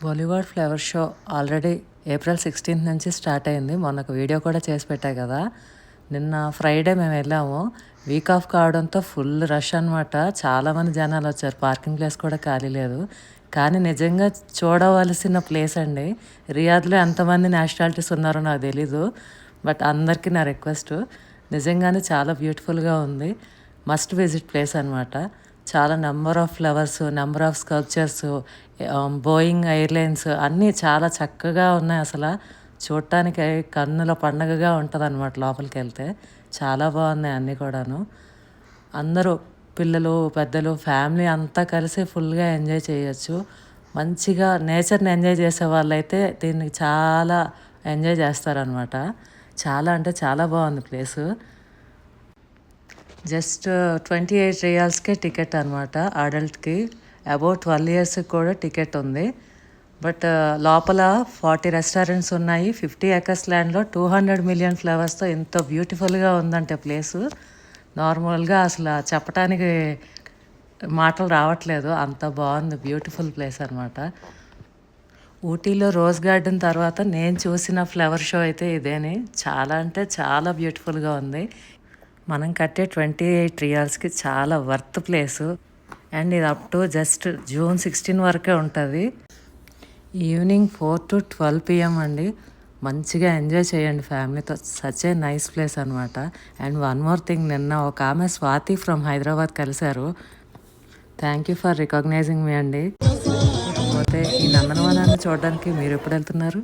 Bollywood flower show already April 16th నుంచి start అయింది. మొన్న ఒక వీడియో కూడా చేసి పెట్టా కదా. నిన్న ఫ్రైడే మేము వెళ్ళాము. వీక్ ఆఫ్ కావడంతో ఫుల్ రష్ అనమాట. చాలామంది జనాలు వచ్చారు. పార్కింగ్ ప్లేస్ కూడా ఖాళీ లేదు. కానీ నిజంగా చూడవలసిన ప్లేస్ అండి. రియాద్లో ఎంతమంది నేషనాలిటీస్ ఉన్నారో నాకు తెలీదు. బట్ అందరికీ నా రిక్వెస్ట్, నిజంగానే చాలా బ్యూటిఫుల్గా ఉంది. మస్ట్ విజిట్ ప్లేస్ అనమాట. చాలా number of flowers, number of sculptures, Boeing airlines అన్నీ చాలా చక్కగా ఉన్నాయి. అసలు చూడటానికి కన్నుల పండగగా ఉంటుంది అనమాట. లోపలికి వెళ్తే చాలా బాగున్నాయి అన్నీ కూడాను. అందరూ పిల్లలు, పెద్దలు, ఫ్యామిలీ అంతా కలిసి ఫుల్గా ఎంజాయ్ చేయొచ్చు. మంచిగా నేచర్ని ఎంజాయ్ చేసే వాళ్ళైతే దీన్ని చాలా ఎంజాయ్ చేస్తారనమాట. చాలా అంటే చాలా బాగుంది ప్లేసు. జస్ట్ 28 రియాల్స్కే టికెట్ అనమాట అడల్ట్కి. అబౌట్ 12 ఇయర్స్కి కూడా టికెట్ ఉంది. బట్ లోపల 40 రెస్టారెంట్స్ ఉన్నాయి. 50 ఎకర్స్ ల్యాండ్లో 200 మిలియన్ ఫ్లవర్స్తో ఎంత బ్యూటిఫుల్గా ఉందంటే ప్లేసు నార్మల్గా అసలు చెప్పడానికి మాటలు రావట్లేదు. అంత బాగుంది. బ్యూటిఫుల్ ప్లేస్ అనమాట. ఊటీలో రోజ్ గార్డెన్ తర్వాత నేను చూసిన ఫ్లవర్ షో అయితే ఇదేని. చాలా అంటే చాలా బ్యూటిఫుల్గా ఉంది. మనం కట్టే 28 రియాల్స్కి చాలా వర్త్ ప్లేసు. అండ్ ఇది అప్ టు జస్ట్ జూన్ 16 వరకే ఉంటుంది. ఈవినింగ్ 4 to 12 PM అండి. మంచిగా ఎంజాయ్ చేయండి ఫ్యామిలీతో. సచ్ ఏ నైస్ ప్లేస్ అనమాట. అండ్ వన్ మోర్ థింగ్, నిన్న ఒక ఆమె స్వాతి ఫ్రమ్ హైదరాబాద్ కలిశారు. థ్యాంక్ యూ ఫర్ రికగ్నైజింగ్ మీ అండి. పోతే ఈ నందనవనాన్ని చూడడానికి మీరు ఎప్పుడు వెళ్తున్నారు?